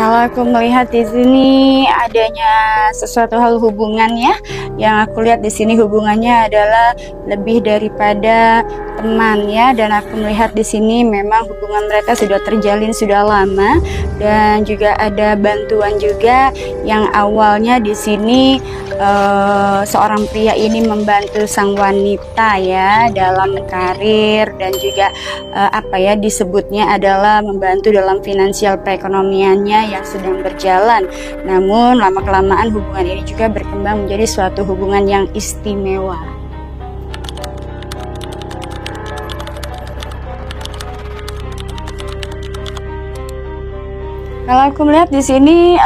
Kalau aku melihat di sini adanya sesuatu hal hubungan ya, yang aku lihat di sini hubungannya adalah lebih daripada teman ya, dan aku melihat di sini memang hubungan mereka sudah terjalin sudah lama, dan juga ada bantuan juga yang awalnya di sini seorang pria ini membantu sang wanita ya dalam karir, dan juga disebutnya adalah membantu dalam finansial perekonomiannya yang sedang berjalan. Namun lama-kelamaan hubungan ini juga berkembang menjadi suatu hubungan yang istimewa. Kalau aku melihat di sini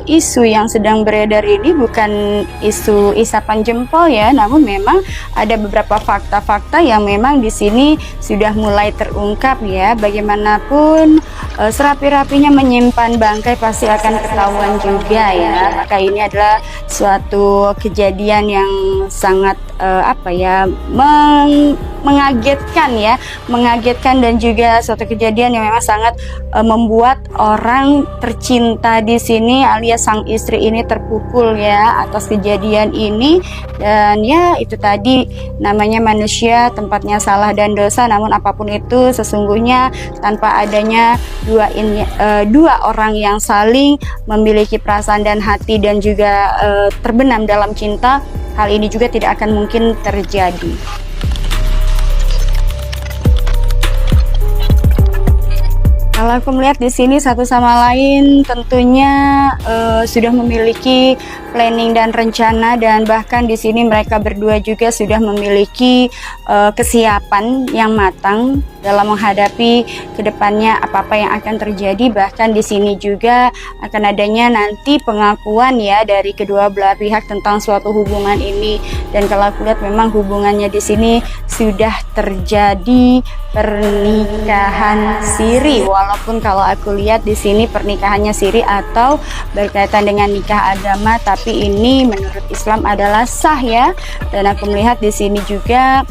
isu yang sedang beredar ini bukan isu isapan jempol ya, namun memang ada beberapa fakta-fakta yang memang di sini sudah mulai terungkap ya. Bagaimanapun serapi-rapinya menyimpan bangkai pasti akan ketahuan juga ya. Maka ini adalah suatu kejadian yang sangat mengagetkan dan juga suatu kejadian yang memang sangat membuat orang tercinta di sini alias sang istri ini terpukul ya atas kejadian ini. Dan ya itu tadi, namanya manusia tempatnya salah dan dosa, namun apapun itu sesungguhnya tanpa adanya dua orang yang saling memiliki perasaan dan hati dan juga terbenam dalam cinta, hal ini juga tidak akan mungkin terjadi. Kalau aku melihat di sini satu sama lain tentunya sudah memiliki planning dan rencana, dan bahkan di sini mereka berdua juga sudah memiliki kesiapan yang matang dalam menghadapi kedepannya apa-apa yang akan terjadi. Bahkan di sini juga akan adanya nanti pengakuan ya dari kedua belah pihak tentang suatu hubungan ini. Dan kalau aku lihat memang hubungannya di sini sudah terjadi pernikahan siri, walaupun kalau aku lihat di sini pernikahannya siri atau berkaitan dengan nikah agama, tapi ini menurut Islam adalah sah ya. Dan aku melihat di sini juga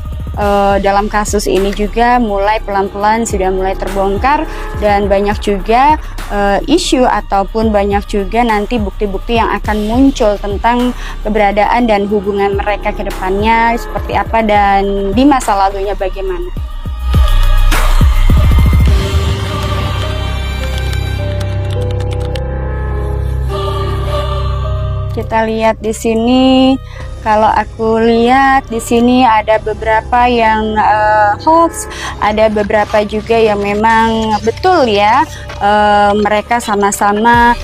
dalam kasus ini juga mulai pelan-pelan sudah mulai terbongkar, dan banyak juga isu ataupun banyak juga nanti bukti-bukti yang akan muncul tentang keberadaan dan hubungan mereka ke depannya seperti apa dan di masa lalunya bagaimana. Kita lihat di sini, kalau aku lihat di sini ada beberapa yang hoax, ada beberapa juga yang memang betul ya, mereka sama-sama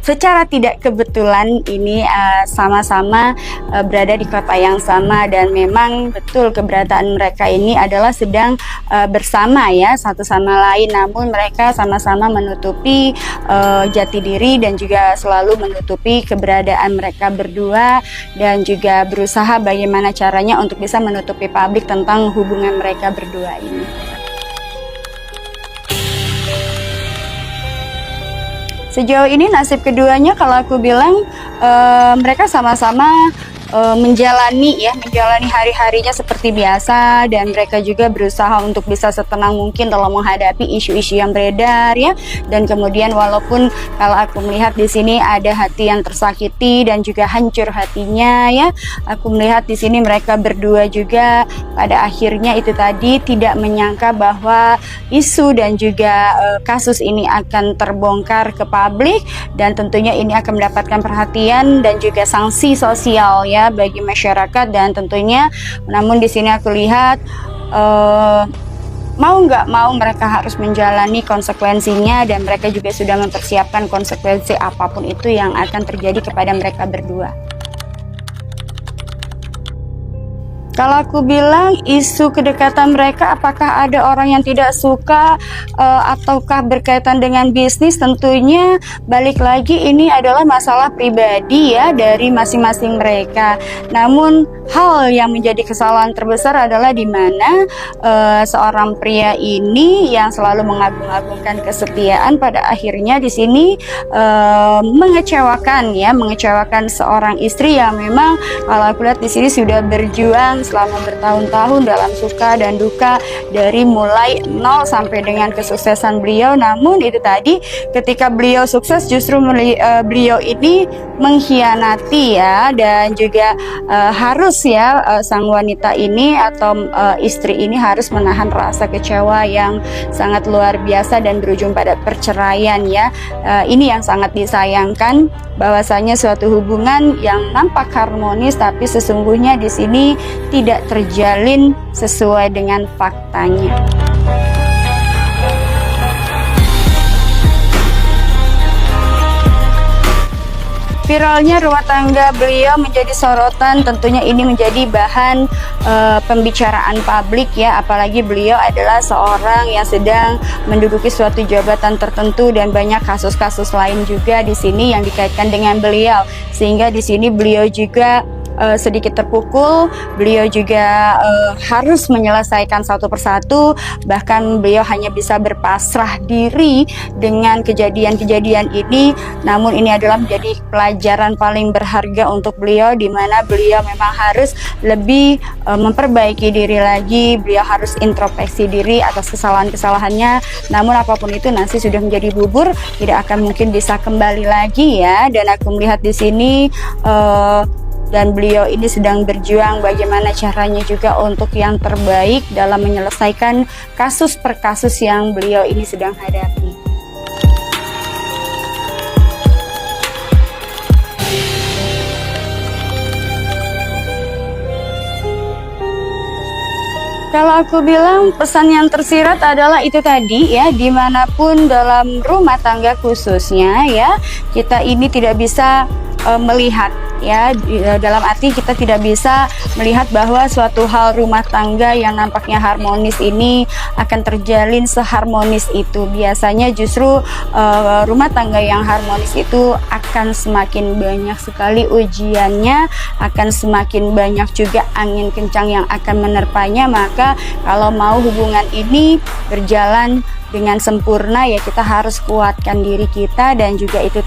secara tidak kebetulan ini sama-sama berada di kota yang sama, dan memang betul keberadaan mereka ini adalah sedang bersama ya satu sama lain, namun mereka sama-sama menutupi jati diri dan juga selalu menutupi keberadaan mereka berdua, dan juga berusaha bagaimana caranya untuk bisa menutupi publik tentang hubungan mereka berdua ini. Sejauh ini nasib keduanya kalau aku bilang mereka sama-sama menjalani hari-harinya seperti biasa, dan mereka juga berusaha untuk bisa setenang mungkin dalam menghadapi isu-isu yang beredar ya. Dan kemudian walaupun kalau aku melihat di sini ada hati yang tersakiti dan juga hancur hatinya ya, aku melihat di sini mereka berdua juga pada akhirnya itu tadi tidak menyangka bahwa isu dan juga kasus ini akan terbongkar ke publik, dan tentunya ini akan mendapatkan perhatian dan juga sanksi sosial ya bagi masyarakat. Dan tentunya namun di sini aku lihat mau nggak mau mereka harus menjalani konsekuensinya, dan mereka juga sudah mempersiapkan konsekuensi apapun itu yang akan terjadi kepada mereka berdua. Kalau aku bilang isu kedekatan mereka, apakah ada orang yang tidak suka ataukah berkaitan dengan bisnis, tentunya balik lagi ini adalah masalah pribadi ya dari masing-masing mereka. Namun hal yang menjadi kesalahan terbesar adalah di mana seorang pria ini yang selalu mengagung-agungkan kesetiaan pada akhirnya di sini mengecewakan seorang istri yang memang kalau aku lihat di sini sudah berjuang selama bertahun-tahun dalam suka dan duka dari mulai nol sampai dengan kesuksesan beliau. Namun itu tadi ketika beliau sukses justru beliau ini mengkhianati ya, dan juga harus ya sang wanita ini atau istri ini harus menahan rasa kecewa yang sangat luar biasa dan berujung pada perceraian ya. Ini yang sangat disayangkan, bahwasanya suatu hubungan yang nampak harmonis tapi sesungguhnya di sini tidak terjalin sesuai dengan faktanya. Viralnya rumah tangga beliau menjadi sorotan, tentunya ini menjadi bahan pembicaraan publik ya, apalagi beliau adalah seorang yang sedang menduduki suatu jabatan tertentu dan banyak kasus-kasus lain juga di sini yang dikaitkan dengan beliau, sehingga di sini beliau juga sedikit terpukul. Beliau juga harus menyelesaikan satu persatu, bahkan beliau hanya bisa berpasrah diri dengan kejadian-kejadian ini. Namun ini adalah menjadi pelajaran paling berharga untuk beliau, di mana beliau memang harus lebih memperbaiki diri lagi. Beliau harus introspeksi diri atas kesalahan-kesalahannya. Namun apapun itu nanti sudah menjadi bubur, tidak akan mungkin bisa kembali lagi ya. Dan aku melihat di sini dan beliau ini sedang berjuang bagaimana caranya juga untuk yang terbaik dalam menyelesaikan kasus per kasus yang beliau ini sedang hadapi. Kalau aku bilang pesan yang tersirat adalah itu tadi ya, dimanapun dalam rumah tangga khususnya ya, kita ini tidak bisa melihat ya, dalam arti kita tidak bisa melihat bahwa suatu hal rumah tangga yang nampaknya harmonis ini akan terjalin seharmonis itu. Biasanya justru rumah tangga yang harmonis itu akan semakin banyak sekali ujiannya, akan semakin banyak juga angin kencang yang akan menerpanya. Maka kalau mau hubungan ini berjalan dengan sempurna ya, kita harus kuatkan diri kita. Dan juga itu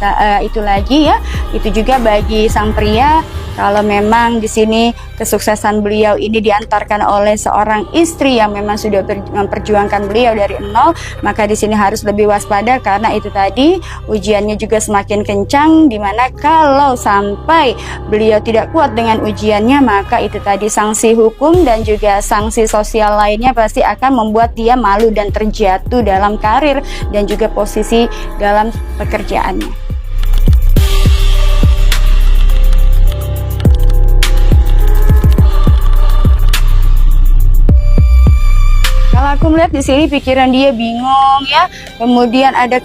lagi ya, itu juga bagi sang pria, kalau memang di sini kesuksesan beliau ini diantarkan oleh seorang istri yang memang sudah memperjuangkan beliau dari nol, maka di sini harus lebih waspada, karena itu tadi ujiannya juga semakin kencang, dimana kalau sampai beliau tidak kuat dengan ujiannya, maka itu tadi sanksi hukum dan juga sanksi sosial lainnya pasti akan membuat dia malu dan terjatuh dalam karir dan juga posisi dalam pekerjaannya. Kalau aku melihat di sini pikiran dia bingung ya, kemudian ada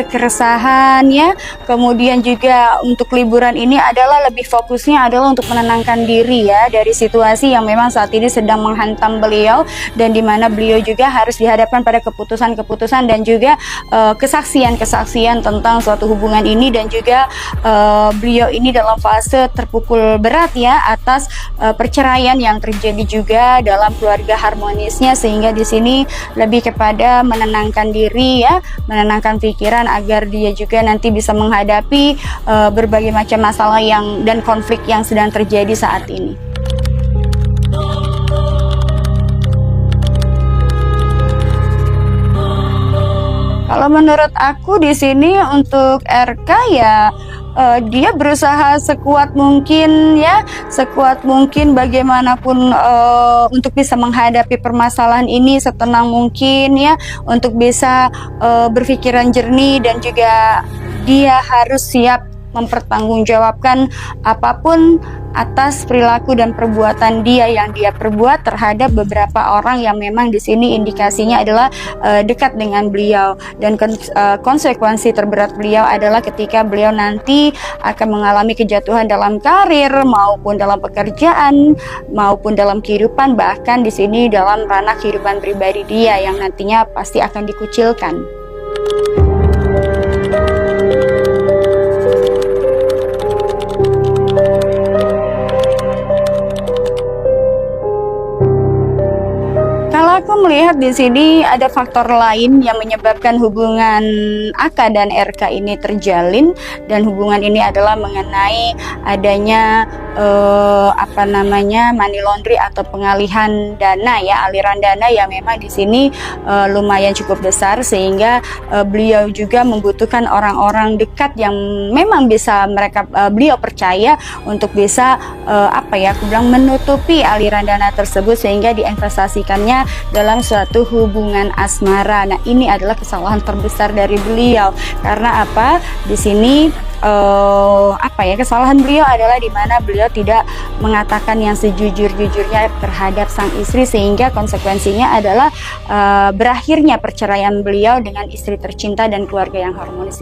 keresahan ya, kemudian juga untuk liburan ini adalah lebih fokusnya adalah untuk menenangkan diri ya dari situasi yang memang saat ini sedang menghantam beliau, dan dimana beliau juga harus dihadapkan pada keputusan-keputusan dan juga kesaksian-kesaksian tentang suatu hubungan ini, dan juga beliau ini dalam fase terpukul berat ya atas perceraian yang terjadi juga dalam keluarga harmonisnya, sehingga di sini lebih kepada menenangkan diri ya, menenangkan pikiran agar dia juga nanti bisa menghadapi berbagai macam masalah dan konflik yang sedang terjadi saat ini. Kalau menurut aku di sini untuk RK ya, dia berusaha sekuat mungkin ya, sekuat mungkin bagaimanapun untuk bisa menghadapi permasalahan ini setenang mungkin ya, untuk bisa berpikiran jernih, dan juga dia harus siap mempertanggungjawabkan apapun atas perilaku dan perbuatan dia yang dia perbuat terhadap beberapa orang yang memang di sini indikasinya adalah dekat dengan beliau. Dan konsekuensi terberat beliau adalah ketika beliau nanti akan mengalami kejatuhan dalam karir maupun dalam pekerjaan maupun dalam kehidupan, bahkan di sini dalam ranah kehidupan pribadi dia yang nantinya pasti akan dikucilkan. Kalau aku melihat di sini ada faktor lain yang menyebabkan hubungan AK dan RK ini terjalin, dan hubungan ini adalah mengenai adanya money laundry atau pengalihan dana ya, aliran dana yang memang di sini lumayan cukup besar, sehingga beliau juga membutuhkan orang-orang dekat yang memang bisa beliau percaya untuk bisa menutupi aliran dana tersebut sehingga diinvestasikannya dalam suatu hubungan asmara. Nah, ini adalah kesalahan terbesar dari beliau. Karena apa? Di sini kesalahan beliau adalah di mana beliau tidak mengatakan yang sejujur-jujurnya terhadap sang istri, sehingga konsekuensinya adalah berakhirnya perceraian beliau dengan istri tercinta dan keluarga yang harmonis.